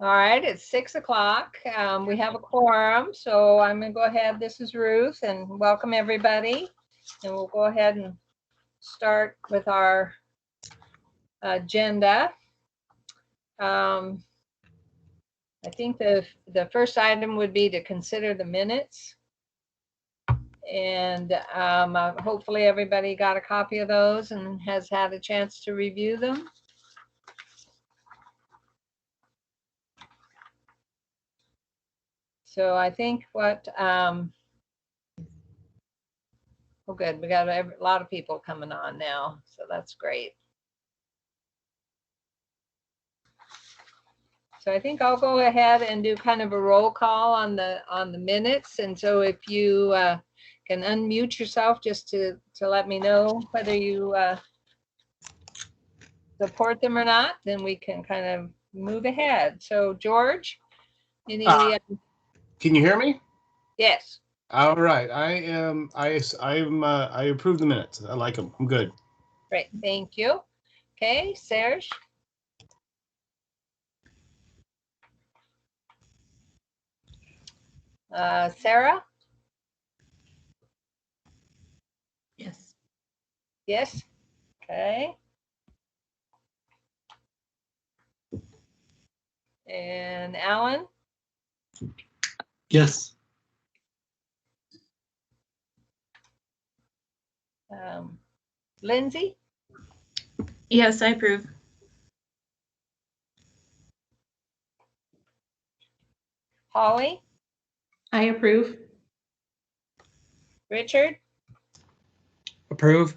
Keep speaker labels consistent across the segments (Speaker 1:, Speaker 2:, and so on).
Speaker 1: All right, it's 6 o'clock. We have a quorum, so I'm going to go ahead. This is Ruth, and welcome everybody. And we'll go ahead and start with our agenda. I think the first item would be to consider the minutes. And hopefully everybody got a copy of those and has had a chance to review them. So I think what, oh good, we got a lot of people coming on now, so that's great. So I think I'll go ahead and do kind of a roll call on the minutes. And so if you can unmute yourself just to let me know whether you support them or not, then we can kind of move ahead. So George, any?
Speaker 2: Can you hear me?
Speaker 1: Yes.
Speaker 2: All right. I approve the minutes. I like them. I'm good.
Speaker 1: Great. Thank you. Okay, Serge. Sarah?
Speaker 3: Yes.
Speaker 1: Yes. Okay. And Alan?
Speaker 4: Yes.
Speaker 1: Lindsay?
Speaker 3: Yes, I approve.
Speaker 1: Holly?
Speaker 3: I approve.
Speaker 1: Richard?
Speaker 4: Approve.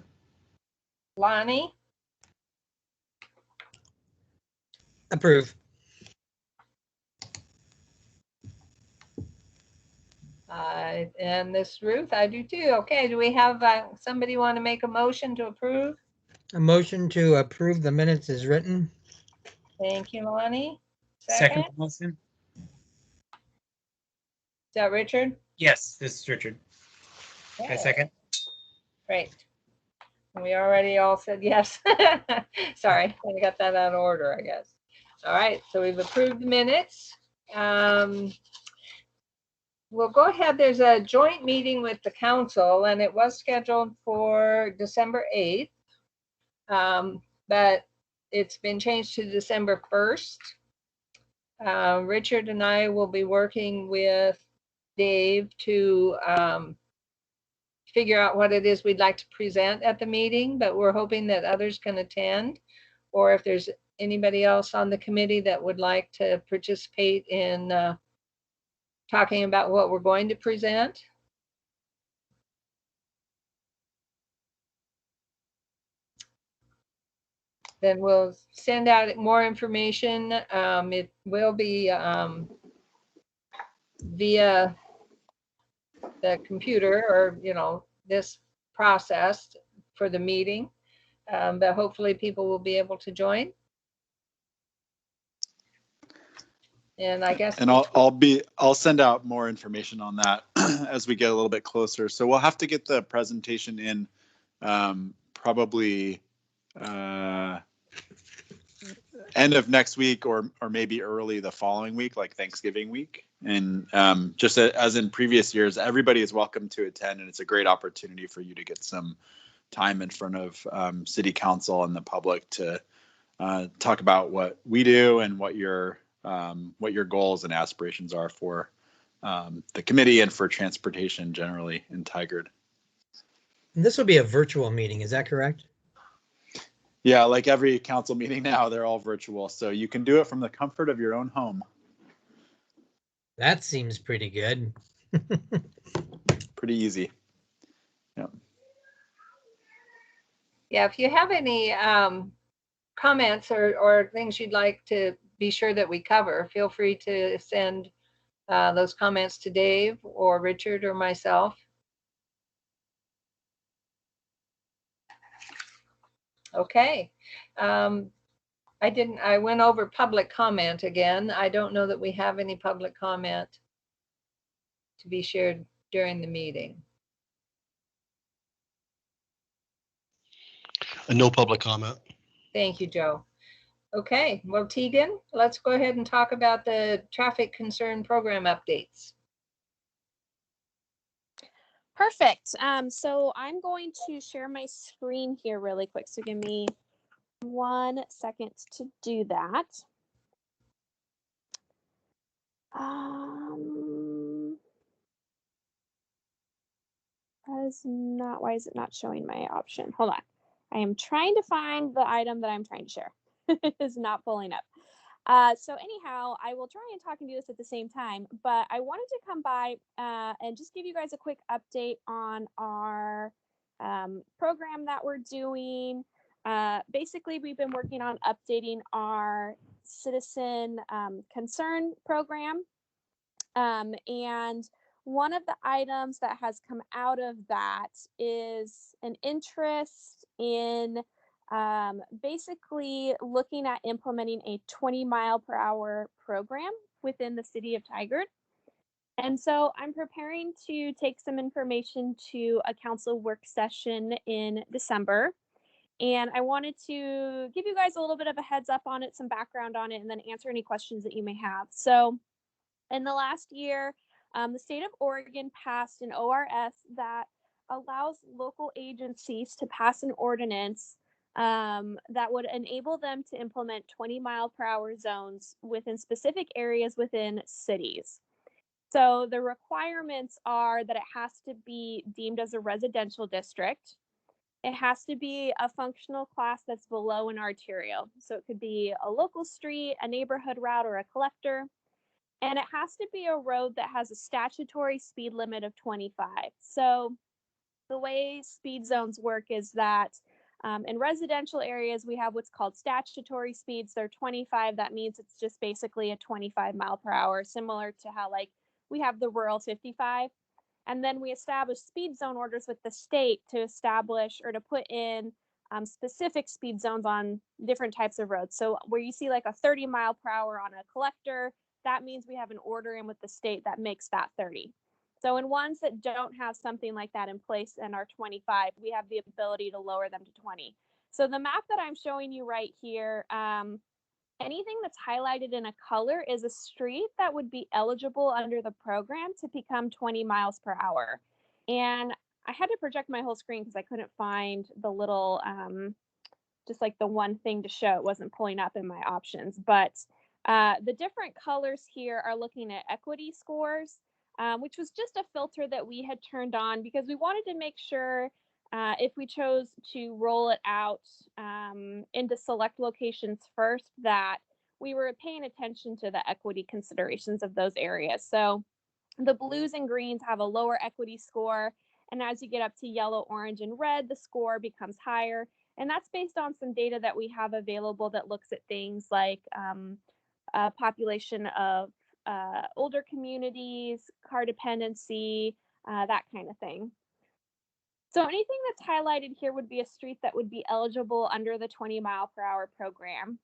Speaker 1: Lonnie?
Speaker 4: Approve.
Speaker 1: And this Ruth, I do too. Okay, do we have somebody want to make a motion to approve?
Speaker 5: A motion to approve the minutes is written.
Speaker 1: Thank you, Lonnie.
Speaker 4: Second motion.
Speaker 1: Is that Richard?
Speaker 4: Yes, this is Richard.
Speaker 1: Okay.
Speaker 4: I second.
Speaker 1: Great. We already all said yes. Sorry, I got that out of order, I guess. All right, so we've approved the minutes. We'll go ahead. There's a joint meeting with the council, and it was scheduled for December 8th, but it's been changed to December 1st. Richard and I will be working with Dave to figure out what it is we'd like to present at the meeting, but we're hoping that others can attend, or if there's anybody else on the committee that would like to participate in talking about what we're going to present. Then we'll send out more information. It will be via the computer, or this process for the meeting, but hopefully people will be able to join. And I guess,
Speaker 6: and I'll send out more information on that as we get a little bit closer. So we'll have to get the presentation in probably end of next week, or maybe early the following week, like Thanksgiving week. And just as in previous years, everybody is welcome to attend, and it's a great opportunity for you to get some time in front of City Council and the public to talk about what we do and what your goals and aspirations are for the committee and for transportation generally in Tigard.
Speaker 5: And this will be a virtual meeting, is that correct?
Speaker 6: Yeah, like every council meeting now, they're all virtual, so you can do it from the comfort of your own home.
Speaker 5: That seems pretty good.
Speaker 6: Pretty easy. Yeah.
Speaker 1: Yeah, if you have any comments or things you'd like to be sure that we cover, feel free to send those comments to Dave or Richard or myself. Okay. I went over public comment again. I don't know that we have any public comment to be shared during the meeting.
Speaker 7: No public comment.
Speaker 1: Thank you, Joe. Okay, well, Tegan, let's go ahead and talk about the traffic concern program updates.
Speaker 7: Perfect. So I'm going to share my screen here really quick. So give me 1 second to do that. That is not, why is it not showing my option? Hold on. I am trying to find the item that I'm trying to share. It is not pulling up. So anyhow, I will try and talk and do this at the same time, but I wanted to come by and just give you guys a quick update on our program that we're doing. Basically, we've been working on updating our citizen concern program. And one of the items that has come out of that is an interest in basically looking at implementing a 20-mile-per-hour program within the city of Tigard. And so I'm preparing to take some information to a council work session in December. And I wanted to give you guys a little bit of a heads up on it, some background on it, and then answer any questions that you may have. So in the last year, the state of Oregon passed an ORS that allows local agencies to pass an ordinance that would enable them to implement 20-mile-per-hour zones within specific areas within cities. So the requirements are that it has to be deemed as a residential district. It has to be a functional class that's below an arterial. So it could be a local street, a neighborhood route, or a collector. And it has to be a road that has a statutory speed limit of 25. So the way speed zones work is that in residential areas, we have what's called statutory speeds. They're 25. That means it's just basically a 25 mile per hour, similar to how like we have the rural 55. And then we establish speed zone orders with the state to establish or to put in specific speed zones on different types of roads. So where you see like a 30 mile per hour on a collector, that means we have an order in with the state that makes that 30. So in ones that don't have something like that in place and are 25, we have the ability to lower them to 20. So the map that I'm showing you right here, anything that's highlighted in a color is a street that would be eligible under the program to become 20 miles per hour. And I had to project my whole screen because I couldn't find the little, just like the one thing to show. It wasn't pulling up in my options. But the different colors here are looking at equity scores, which was just a filter that we had turned on because we wanted to make sure if we chose to roll it out into select locations first, that we were paying attention to the equity considerations of those areas. So the blues and greens have a lower equity score. And as you get up to yellow, orange, and red, the score becomes higher. And that's based on some data that we have available that looks at things like population of older communities, car dependency, that kind of thing. So anything that's highlighted here would be a street that would be eligible under the 20 mile per hour program.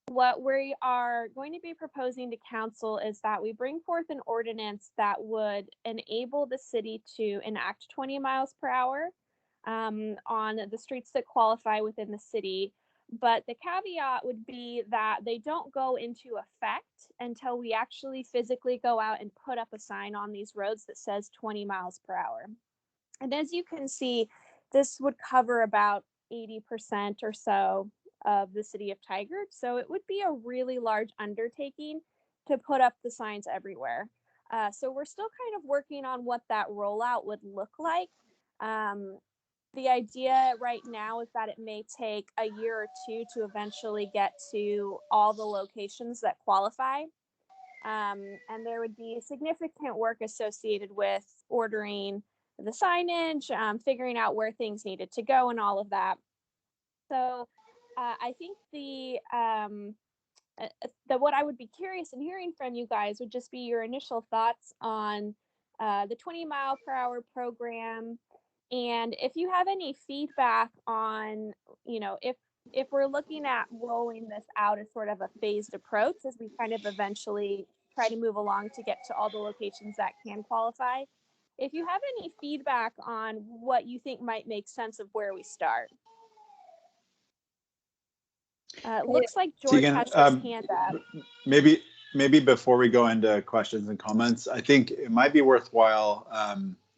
Speaker 7: What we are going to be proposing to council is that we bring forth an ordinance that would enable the city to enact 20 miles per hour on the streets that qualify within the city. But the caveat would be that they don't go into effect until we actually physically go out and put up a sign on these roads that says 20 miles per hour. And as you can see, this would cover about 80% or so of the city of Tigard. So it would be a really large undertaking to put up the signs everywhere. So we're still kind of working on what that rollout would look like. The idea right now is that it may take a year or two to eventually get to all the locations that qualify. And there would be significant work associated with ordering the signage, figuring out where things needed to go and all of that. So I think what I would be curious in hearing from you guys would just be your initial thoughts on the 20 mile per hour program. And if you have any feedback on, you know, if we're looking at rolling this out as sort of a phased approach as we kind of eventually try to move along to get to all the locations that can qualify, if you have any feedback on what you think might make sense of where we start. It looks like George
Speaker 6: Tegan,
Speaker 7: has his hand up.
Speaker 6: maybe before we go into questions and comments, I think it might be worthwhile,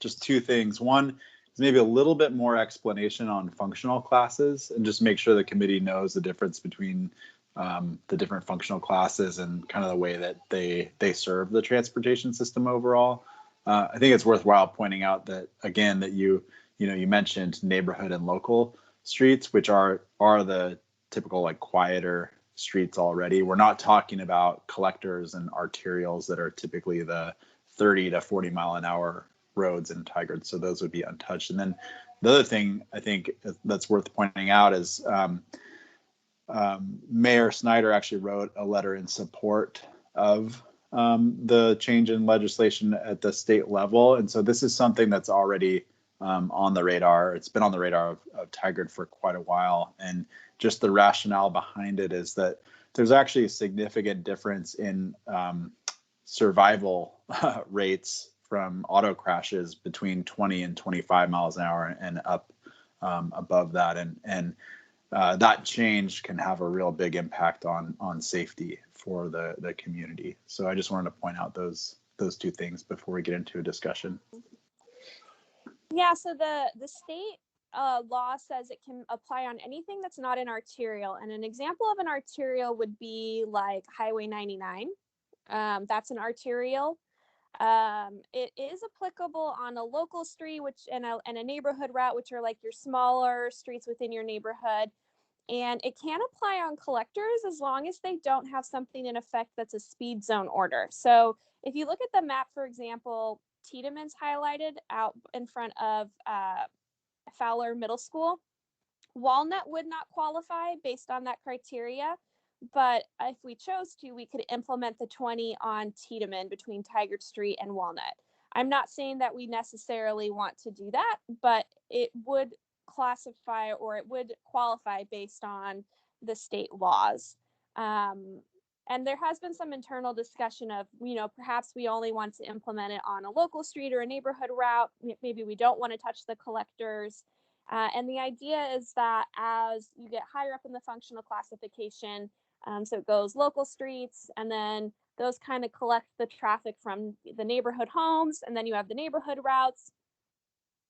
Speaker 6: just two things. One is maybe a little bit more explanation on functional classes, and just make sure the committee knows the difference between the different functional classes and kind of the way that they serve the transportation system overall. I think it's worthwhile pointing out that, again, that you mentioned neighborhood and local streets, which are the typical like quieter streets already. We're not talking about collectors and arterials that are typically the 30 to 40 mile an hour roads in Tigard. So those would be untouched. And then the other thing I think that's worth pointing out is Mayor Snyder actually wrote a letter in support of the change in legislation at the state level. And so this is something that's already on the radar. It's been on the radar of Tigard for quite a while. And just the rationale behind it is that there's actually a significant difference in survival rates from auto crashes between 20 and 25 miles an hour and up above that. And that change can have a real big impact on safety for the community. So I just wanted to point out those two things before we get into a discussion.
Speaker 7: Yeah, so the state law says it can apply on anything that's not an arterial. And an example of an arterial would be like Highway 99. That's an arterial. It is applicable on a local street, and a neighborhood route, which are like your smaller streets within your neighborhood. And it can apply on collectors as long as they don't have something in effect that's a speed zone order. So if you look at the map, for example, Tiedemann's highlighted out in front of Fowler Middle School. Walnut would not qualify based on that criteria, but if we chose to, we could implement the 20 on Tiedemann between Tigard Street and Walnut. I'm not saying that we necessarily want to do that, but it would classify, or it would qualify based on the state laws. And there has been some internal discussion of, perhaps we only want to implement it on a local street or a neighborhood route. Maybe we don't want to touch the collectors. And the idea is that as you get higher up in the functional classification, so it goes local streets, and then those kind of collect the traffic from the neighborhood homes, and then you have the neighborhood routes,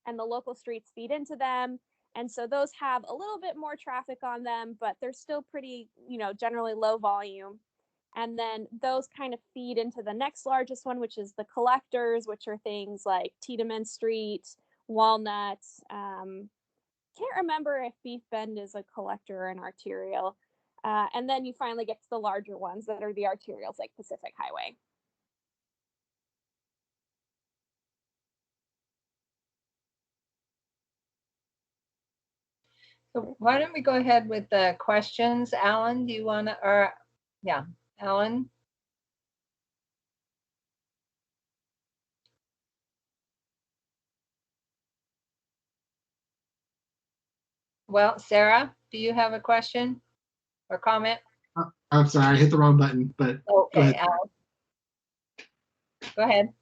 Speaker 7: and the local streets feed into them. And so those have a little bit more traffic on them, but they're still pretty, generally low volume. And then those kind of feed into the next largest one, which is the collectors, which are things like Tiedemann Street, Walnut. Can't remember if Beef Bend is a collector or an arterial. And then you finally get to the larger ones that are the arterials, like Pacific Highway.
Speaker 1: So why don't we go ahead with the questions? Alan, do you want to, Alan? Well, Sarah, do you have a question or comment?
Speaker 8: I'm sorry, I hit the wrong button, but
Speaker 1: Okay, Alan. Go ahead.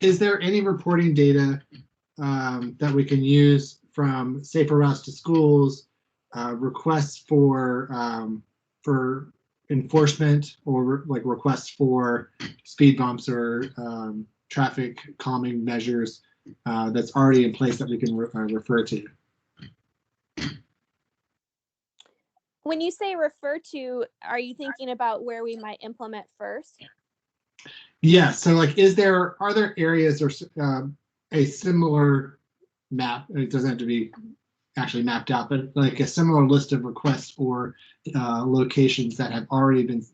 Speaker 8: Is there any reporting data that we can use from safer routes to schools, requests for enforcement, or like requests for speed bumps or traffic calming measures that's already in place that we can refer to?
Speaker 7: When you say refer to, are you thinking about where we might implement first?
Speaker 8: Yeah, so like, are there areas or a similar map? It doesn't have to be actually mapped out, but like a similar list of requests or locations that have already been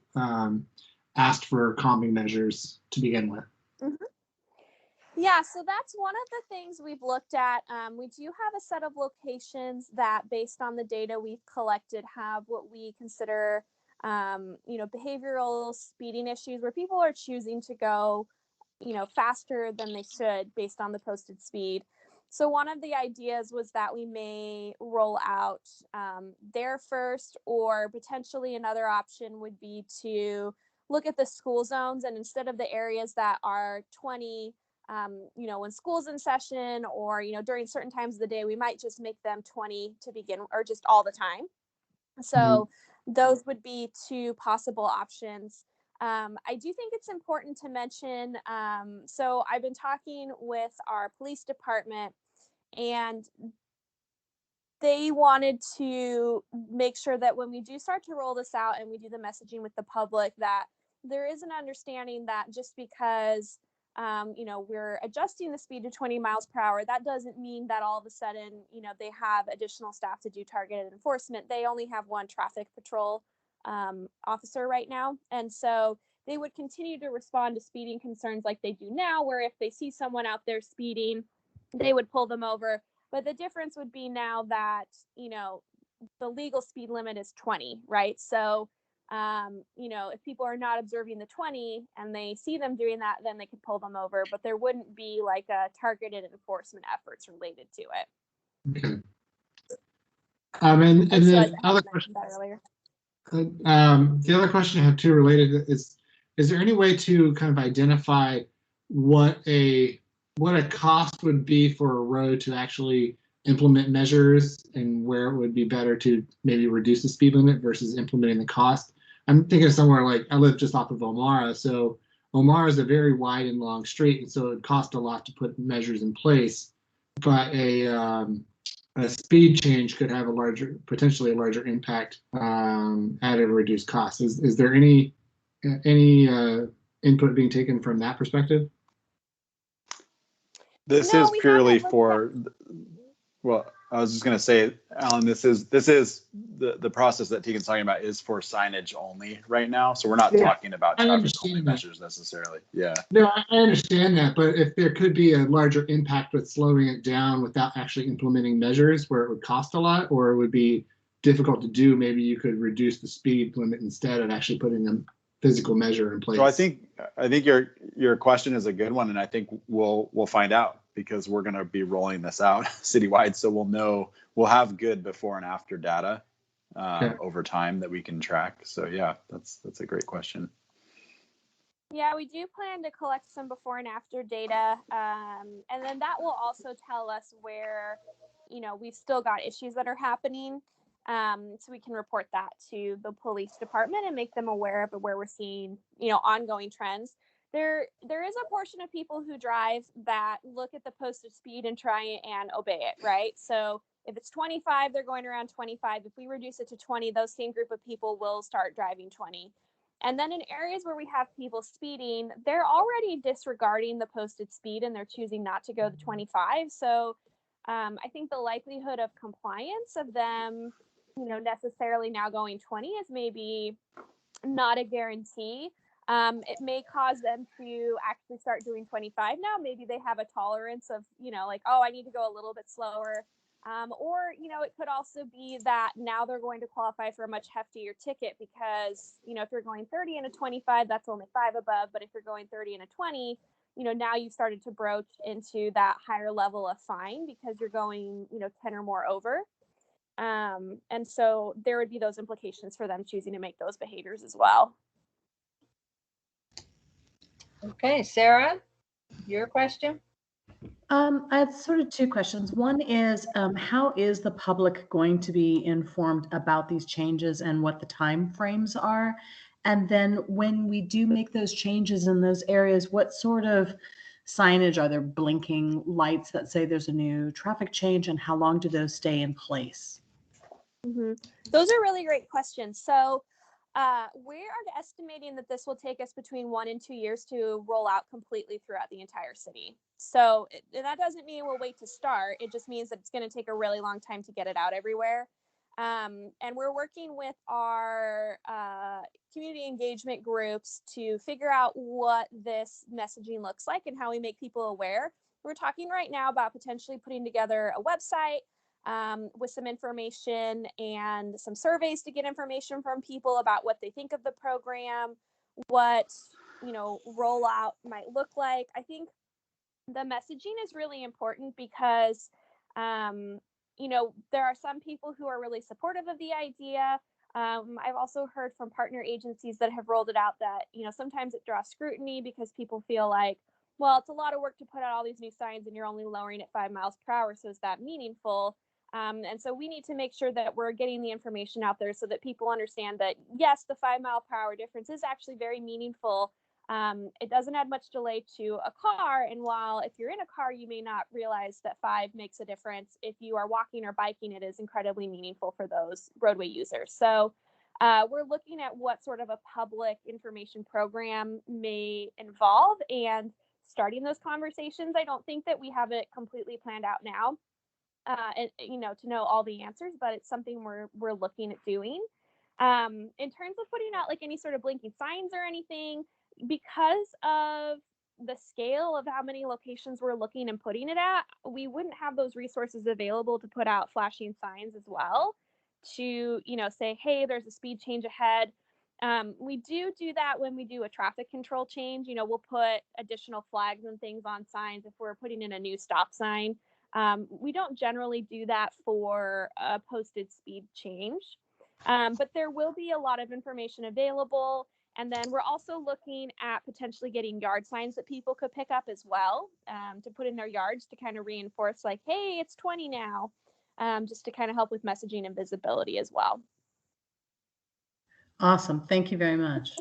Speaker 8: asked for calming measures to begin with.
Speaker 7: Mm-hmm. Yeah, so that's one of the things we've looked at. We do have a set of locations that, based on the data we've collected, have what we consider behavioral speeding issues, where people are choosing to go, faster than they should based on the posted speed. So one of the ideas was that we may roll out there first, or potentially another option would be to look at the school zones, and instead of the areas that are 20 when school's in session or, during certain times of the day, we might just make them 20 to begin, or just all the time. So those would be two possible options. I do think it's important to mention, so I've been talking with our police department, and they wanted to make sure that when we do start to roll this out and we do the messaging with the public, that there is an understanding that just because we're adjusting the speed to 20 miles per hour, that doesn't mean that all of a sudden, they have additional staff to do targeted enforcement. They only have one traffic patrol officer right now. And so they would continue to respond to speeding concerns like they do now, where if they see someone out there speeding, they would pull them over. But the difference would be now that, the legal speed limit is 20, right? So, if people are not observing the 20 and they see them doing that, then they could pull them over, but there wouldn't be like a targeted enforcement efforts related to it.
Speaker 8: Okay. And
Speaker 7: So
Speaker 8: then
Speaker 7: I
Speaker 8: other
Speaker 7: mentioned
Speaker 8: question.
Speaker 7: that earlier.
Speaker 8: The other question I have two related is there any way to kind of identify what a cost would be for a road to actually implement measures, and where it would be better to maybe reduce the speed limit versus implementing the cost? I'm thinking of somewhere like, I live just off of Omara, so Omara is a very wide and long street, and so it cost a lot to put measures in place, but a speed change could have potentially a larger impact at a reduced cost. Is there any input being taken from that perspective?
Speaker 6: This
Speaker 7: No,
Speaker 6: is
Speaker 7: we
Speaker 6: purely
Speaker 7: haven't looked
Speaker 6: for, well, I was just going to say, Alan, this is the process that Tegan's talking about is for signage only right now. So we're not
Speaker 8: Yeah,
Speaker 6: talking about
Speaker 8: I
Speaker 6: traffic
Speaker 8: understand
Speaker 6: only
Speaker 8: that.
Speaker 6: measures necessarily. Yeah.
Speaker 8: No, I understand that, but if there could be a larger impact with slowing it down without actually implementing measures where it would cost a lot, or it would be difficult to do, maybe you could reduce the speed limit instead of actually putting a physical measure in place.
Speaker 6: So I think your question is a good one, and I think we'll find out, because we're going to be rolling this out citywide, so we'll have good before and after data over time that we can track. So yeah, that's a great question.
Speaker 7: Yeah, we do plan to collect some before and after data, and then that will also tell us where, we've still got issues that are happening, so we can report that to the police department and make them aware of where we're seeing, ongoing trends. There is a portion of people who drive that look at the posted speed and try and obey it, right? So if it's 25, they're going around 25. If we reduce it to 20, those same group of people will start driving 20. And then in areas where we have people speeding, they're already disregarding the posted speed and they're choosing not to go to 25. So I think the likelihood of compliance of them, necessarily now going 20 is maybe not a guarantee. It may cause them to actually start doing 25 now. Maybe they have a tolerance of, like, oh, I need to go a little bit slower. Or, it could also be that now they're going to qualify for a much heftier ticket because, if you're going 30 and a 25, that's only 5 above. But if you're going 30 and a 20, now you've started to broach into that higher level of fine because you're going, 10 or more over. And so there would be those implications for them choosing to make those behaviors as well.
Speaker 1: Okay, Sarah, your question?
Speaker 3: I have sort of two questions. One is, how is the public going to be informed about these changes and what the time frames are? And then when we do make those changes in those areas, what sort of signage are there? Blinking lights that say there's a new traffic change, and how long do those stay in place?
Speaker 7: Mm-hmm. Those are really great questions. So we are estimating that this will take us between 1 and 2 years to roll out completely throughout the entire city. So that doesn't mean we'll wait to start. It just means that it's going to take a really long time to get it out everywhere. And we're working with our community engagement groups to figure out what this messaging looks like and how we make people aware. We're talking right now about potentially putting together a website with some information and some surveys to get information from people about what they think of the program, what, rollout might look like. I think the messaging is really important because, there are some people who are really supportive of the idea. I've also heard from partner agencies that have rolled it out that, sometimes it draws scrutiny because people feel like, well, it's a lot of work to put out all these new signs and you're only lowering it 5 miles per hour. So is that meaningful? And so we need to make sure that we're getting the information out there so that people understand that, yes, the 5 mile per hour difference is actually very meaningful. It doesn't add much delay to a car. And while if you're in a car, you may not realize that 5 makes a difference, if you are walking or biking, it is incredibly meaningful for those roadway users. So we're looking at what sort of a public information program may involve and starting those conversations. I don't think that we have it completely planned out now, and to know all the answers, but it's something we're looking at doing. In terms of putting out like any sort of blinking signs or anything, because of the scale of how many locations we're looking and putting it at, we wouldn't have those resources available to put out flashing signs as well to, say, hey, there's a speed change ahead. We do that when we do a traffic control change. We'll put additional flags and things on signs if we're putting in a new stop sign. We don't generally do that for a posted speed change, but there will be a lot of information available. And then we're also looking at potentially getting yard signs that people could pick up as well, to put in their yards to kind of reinforce like, hey, it's 20 now, just to kind of help with messaging and visibility as well.
Speaker 3: Awesome. Thank you very much.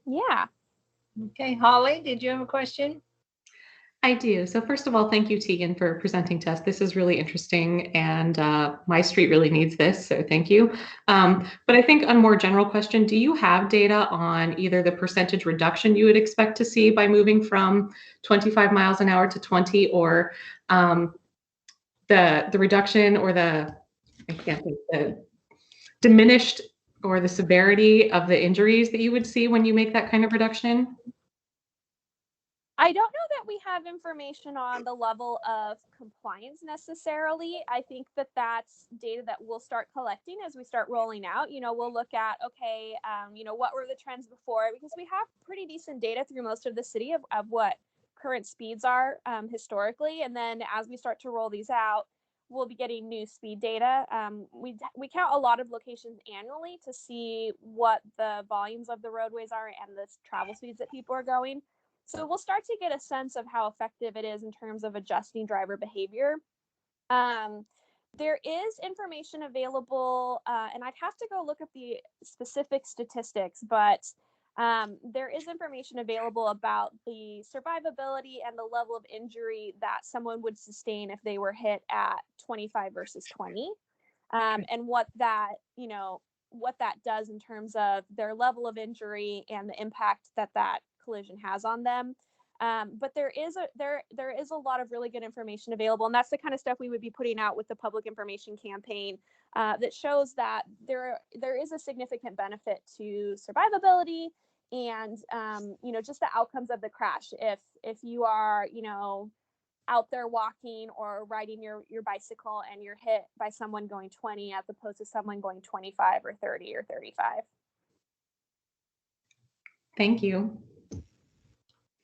Speaker 7: Yeah.
Speaker 1: Okay, Holly, did you have a question?
Speaker 9: I do. So first of all, thank you, Tegan, for presenting to us. This is really interesting, and my street really needs this, so thank you. But I think a more general question, do you have data on either the percentage reduction you would expect to see by moving from 25 miles an hour to 20, or the reduction or the diminished or the severity of the injuries that you would see when you make that kind of reduction?
Speaker 7: I don't know that we have information on the level of compliance necessarily. I think that that's data that we'll start collecting as we start rolling out. We'll look at, okay, what were the trends before? Because we have pretty decent data through most of the city of what current speeds are historically. And then as we start to roll these out, we'll be getting new speed data. We count a lot of locations annually to see what the volumes of the roadways are and the travel speeds that people are going. So we'll start to get a sense of how effective it is in terms of adjusting driver behavior. There is information available, and I'd have to go look at the specific statistics, but there is information available about the survivability and the level of injury that someone would sustain if they were hit at 25 versus 20, and what that does in terms of their level of injury and the impact that collision has on them. But there is a lot of really good information available, and that's the kind of stuff we would be putting out with the public information campaign that shows that there is a significant benefit to survivability and just the outcomes of the crash. If you are out there walking or riding your bicycle and you're hit by someone going 20 as opposed to someone going 25 or 30 or 35.
Speaker 9: Thank you.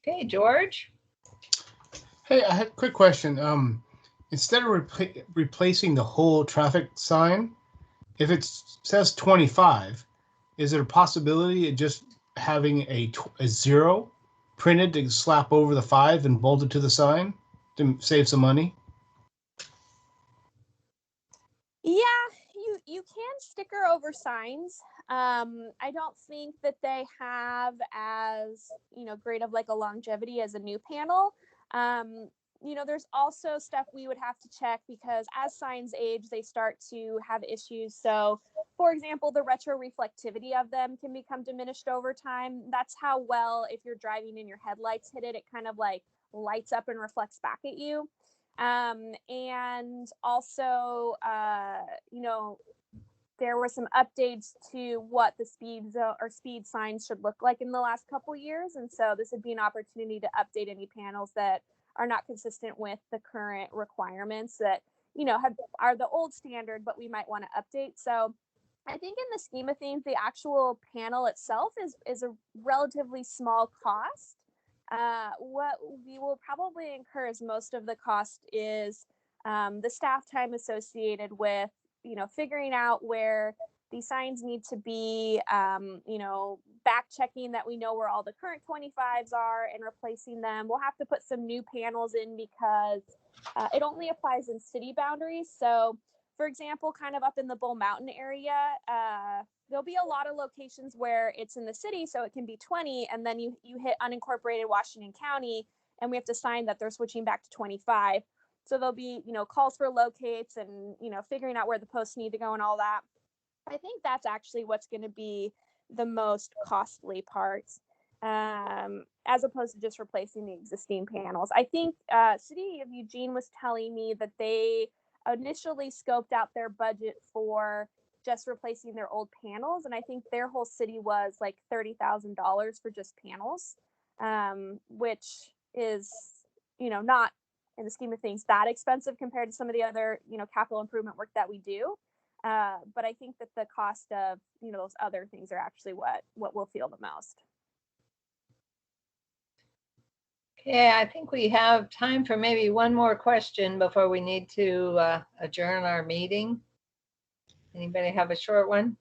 Speaker 1: Okay, George.
Speaker 2: Hey, I had a quick question. Instead of replacing the whole traffic sign, if it says 25, is there a possibility of just having a 0 printed to slap over the 5 and bolted to the sign to save some money?
Speaker 7: Yeah, you can sticker over signs. I don't think that they have as great of like a longevity as a new panel. There's also stuff we would have to check because as signs age, they start to have issues. So, for example, the retroreflectivity of them can become diminished over time. That's how well, if you're driving and your headlights hit it kind of like lights up and reflects back at you. And also, there were some updates to what the speed signs should look like in the last couple years. And so this would be an opportunity to update any panels that are not consistent with the current requirements that, are the old standard, but we might want to update. So I think in the scheme of things, the actual panel itself is a relatively small cost. What we will probably incur as most of the cost is the staff time associated with, figuring out where These signs need to be, back checking that we know where all the current 25s are and replacing them. We'll have to put some new panels in because it only applies in city boundaries. So, for example, kind of up in the Bull Mountain area, there'll be a lot of locations where it's in the city, so it can be 20, and then you hit unincorporated Washington County, and we have to sign that they're switching back to 25. So there'll be, calls for locates and, figuring out where the posts need to go and all that. I think that's actually what's going to be the most costly part, as opposed to just replacing the existing panels. I think City of Eugene was telling me that they initially scoped out their budget for just replacing their old panels, and I think their whole city was like $30,000 for just panels, which is, not in the scheme of things that expensive compared to some of the other, capital improvement work that we do. But I think that the cost of, those other things are actually what we'll feel the most.
Speaker 1: Okay, I think we have time for maybe one more question before we need to adjourn our meeting. Anybody have a short one?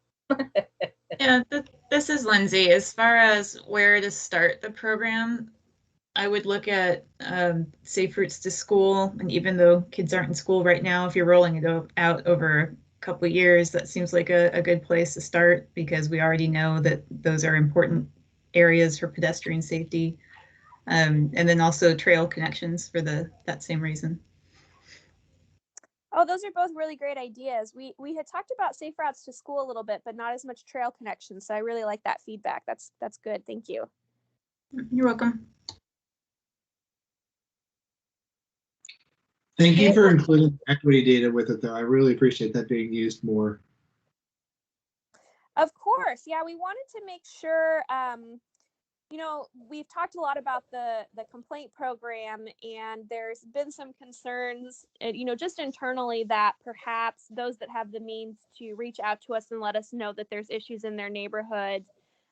Speaker 10: Yeah, this is Lindsay. As far as where to start the program, I would look at Safe Routes to School. And even though kids aren't in school right now, if you're rolling it out over a couple of years, that seems like a good place to start, because we already know that those are important areas for pedestrian safety. And then also trail connections for that same reason.
Speaker 7: Oh, those are both really great ideas. We had talked about safe routes to school a little bit, but not as much trail connections. So I really like that feedback. That's good. Thank you.
Speaker 10: You're welcome.
Speaker 8: Thank you for including equity data with it, though. I really appreciate that being used more.
Speaker 7: Of course. Yeah, we wanted to make sure, we've talked a lot about the complaint program, and there's been some concerns, just internally, that perhaps those that have the means to reach out to us and let us know that there's issues in their neighborhood,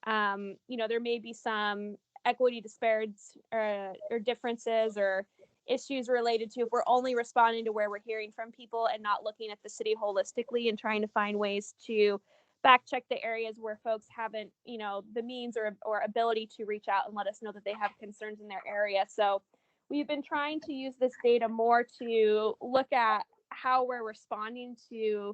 Speaker 7: there may be some equity disparities or differences or issues related to if we're only responding to where we're hearing from people and not looking at the city holistically and trying to find ways to back check the areas where folks haven't, the means or ability to reach out and let us know that they have concerns in their area. So we've been trying to use this data more to look at how we're responding to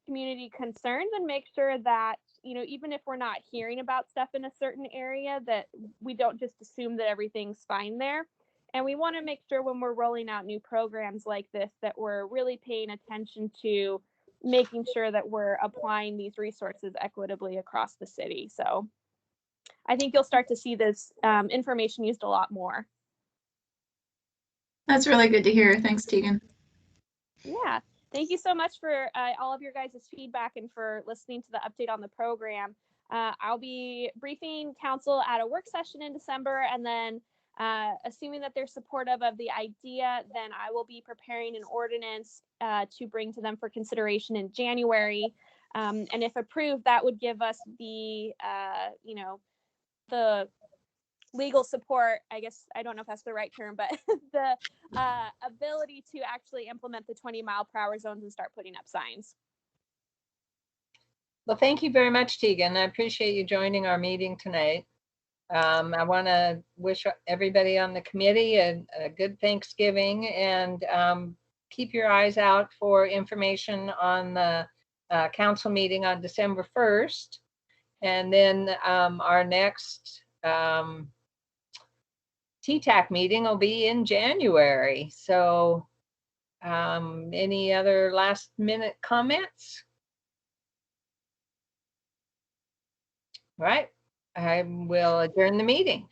Speaker 7: community concerns and make sure that, even if we're not hearing about stuff in a certain area, that we don't just assume that everything's fine there. And we want to make sure when we're rolling out new programs like this that we're really paying attention to making sure that we're applying these resources equitably across the city. So I think you'll start to see this information used a lot more.
Speaker 10: That's really good to hear. Thanks, Tegan.
Speaker 7: Yeah, thank you so much for all of your guys' feedback and for listening to the update on the program. I'll be briefing council at a work session in December, and then assuming that they're supportive of the idea, then I will be preparing an ordinance to bring to them for consideration in January. And if approved, that would give us the legal support, I guess, I don't know if that's the right term, but the ability to actually implement the 20-mile-per-hour zones and start putting up signs.
Speaker 1: Well, thank you very much, Tegan. I appreciate you joining our meeting tonight. I want to wish everybody on the committee a good Thanksgiving, and keep your eyes out for information on the council meeting on December 1st. And then our next TTAC meeting will be in January. So any other last minute comments? All right. I will adjourn the meeting.